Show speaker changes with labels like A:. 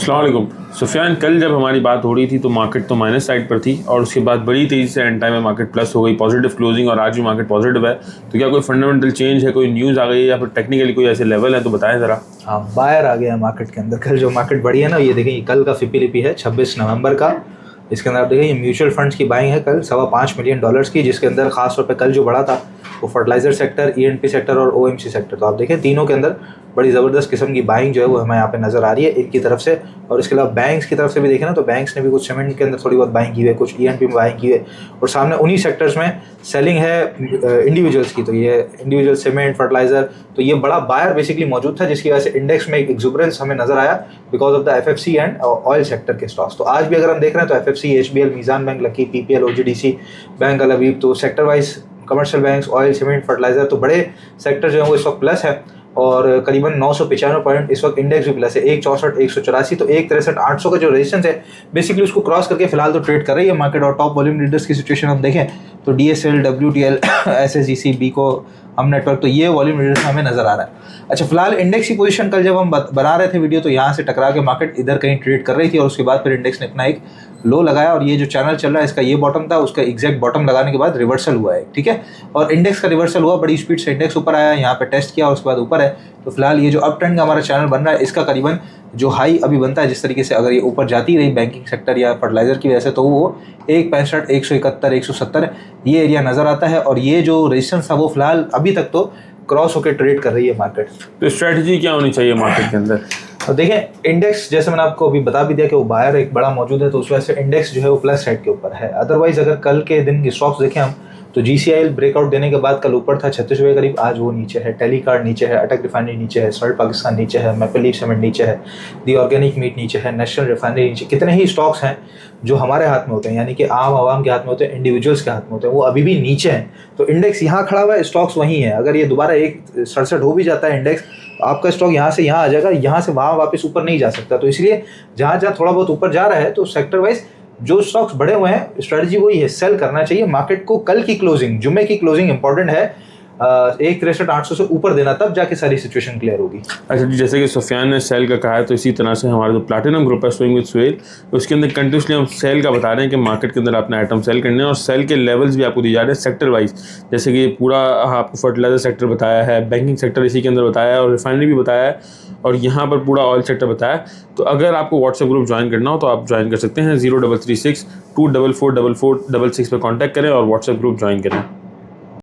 A: अस्सलाम वालेकुम सुफियान, कल जब हमारी बात हो रही थी तो मार्केट तो माइनस साइड पर थी और उसके बाद बड़ी तेज़ी से एंड टाइम में मार्केट प्लस हो गई, पॉजिटिव क्लोजिंग, और आज भी मार्केट पॉजिटिव है। तो क्या कोई फंडामेंटल चेंज है, कोई न्यूज़ आ गई है या फिर टेक्निकली कोई ऐसे लेवल है तो बताएं ज़रा।
B: हाँ, बायर आ गया मार्केट के अंदर। कल जो मार्केट बढ़ी है ना, ये देखिए कल का फिपी लिपि है 26 नवंबर का। इसके अंदर आप देखिए म्यूचुअल फंड्स की बाइंग है कल $5.25 मिलियन की, जिसके अंदर खास तौर पे कल जो बढ़ा था वो फर्टिलाइजर सेक्टर, ईएनपी सेक्टर और ओएमसी सेक्टर। तो आप देखें तीनों के अंदर बड़ी ज़बरदस्त किस्म की बाइंग जो है वो हमें यहाँ पे नज़र आ रही है इनकी तरफ से। और इसके अलावा बैंक्स की तरफ से भी देखें ना, तो बैंक्स ने भी कुछ सीमेंट के अंदर थोड़ी बहुत बाइंग की है, कुछ ईएनपी में बाइंग की है, और सामने उन्हीं सेक्टर्स में सेलिंग है इंडिविजुअल्स की। तो ये इंडिविजुअल सीमेंट, फर्टिलाइजर, तो ये बड़ा बायर बेसिकली मौजूद था, जिसकी वजह से इंडेक्स में एक एक्सुबरेंस हमें नजर आया because of the FFC and oil sector के स्टॉक्स। तो आज भी अगर हम देख रहे हैं तो FFC, HBL, Meezan bank, Lucky, PPL, OGDC, bank Al Habib, तो sector wise commercial banks, oil, cement, fertiliser, तो बड़े सेक्टर जो है वो इस वक्त प्लस है। और करीबन 995 पॉइंट इस वक्त इंडेक्स भी प्लस है, 164, 184, तो 163, 800 का जो रेजिस्टेंस है बेसिकली उसको क्रॉस करके फिलहाल तो ट्रेड कर रही है मार्केट। और टॉप वॉल्यूम लीडर्स की सिचुएशन हम देखें तो डीएसएल, डब्ल्यूटीएल, एसएसजीसी, बीको, हम नेटवर्क, तो ये वॉल्यूम लीडर्स हमें नजर आ रहा है। अच्छा, फिलहाल इंडेक्स की पोजीशन कल जब हम बना रहे थे वीडियो, तो यहाँ से टकरा के मार्केट इधर कहीं ट्रेड कर रही थी और उसके बाद फिर इंडेक्स ने अपना एक लो लगाया, और ये जो चैनल चल रहा है इसका ये बॉटम था, उसका एग्जैक्ट बॉटम लगाने के बाद रिवर्सल हुआ है, ठीक है। और इंडेक्स का रिवर्सल हुआ, बड़ी स्पीड से इंडेक्स ऊपर आया, यहाँ पे टेस्ट किया और उसके बाद ऊपर है। तो फिलहाल ये जो अप ट्रेंड का हमारा चैनल बन रहा है, इसका करीबन जो हाई अभी बनता है, जिस तरीके से अगर ये ऊपर जाती रही बैंकिंग सेक्टर या फर्टिलाइजर की वजह से, तो वो 165, 171, 170 ये एरिया नजर आता है। और ये जो रेजिस्टेंस था वो फिलहाल अभी तक तो क्रॉस होकर ट्रेड कर रही है मार्केट।
A: तो स्ट्रेटजी क्या होनी चाहिए मार्केट के अंदर?
B: तो देखें इंडेक्स, जैसे मैंने आपको अभी बता भी दिया कि वो बायर एक बड़ा मौजूद है, तो उस वजह से इंडेक्स जो है वो प्लस साइड के ऊपर है। अदरवाइज अगर कल के दिन की स्टॉक्स देखें हम, तो जीसीआईएल ब्रेकआउट देने के बाद कल ऊपर था 36 रुपये करीब, आज वो नीचे है। टेलीकार्ड नीचे है, अटक रिफाइनरी नीचे है, सल्ट पाकिस्तान नीचे है, मैपल लीफ सीमेंट नीचे है, दी ऑर्गेनिक मीट नीचे है, नेशनल रिफाइनरी नीचे। कितने ही स्टॉक्स हैं जो हमारे हाथ में होते हैं, यानी कि आम आवाम के हाथ में होते हैं, इंडिविजुअल्स के हाथ में होते हैं, वो अभी भी नीचे हैं। तो इंडेक्स यहाँ खड़ा हुआ है, स्टॉक्स वहीं है। अगर ये दोबारा 167 हो भी जाता है इंडेक्स, तो आपका स्टॉक यहाँ से यहाँ आ जाएगा, यहाँ से वहाँ वापस ऊपर नहीं जा सकता। तो इसलिए जहाँ जहाँ थोड़ा बहुत ऊपर जा रहा है, तो सेक्टर वाइज जो स्टॉक्स बढ़े हुए हैं, स्ट्रेटजी वही है, सेल करना चाहिए मार्केट को। कल की क्लोजिंग, जुम्मे की क्लोजिंग इंपॉर्टेंट है, 163,800 से ऊपर देना, तब जाके सारी सिचुएशन क्लियर होगी।
A: अच्छा जी, जैसे कि सुफियान ने सेल का कहा है, तो इसी तरह से हमारा जो प्लैटिनम ग्रुप है स्विंग विद सुहेल, उसके अंदर कंटिन्यूसली हम सेल का बता रहे हैं कि मार्केट के अंदर अपने आइटम सेल करने हैं, और सेल के लेवल्स भी आपको दिए जा रहे हैं सेक्टर वाइज। जैसे कि पूरा आपको फर्टिलाइजर सेक्टर बताया है, बैंकिंग सेक्टर इसी के अंदर बताया है, और रिफाइनरी भी बताया है, और यहाँ पर पूरा ऑयल सेक्टर बताया है। तो अगर आपको व्हाट्सएप ग्रुप ज्वाइन करना हो तो आप ज्वाइन कर सकते हैं, 0336 2444466 पर कॉन्टैक्ट करें और व्हाट्सएप ग्रुप ज्वाइन करें।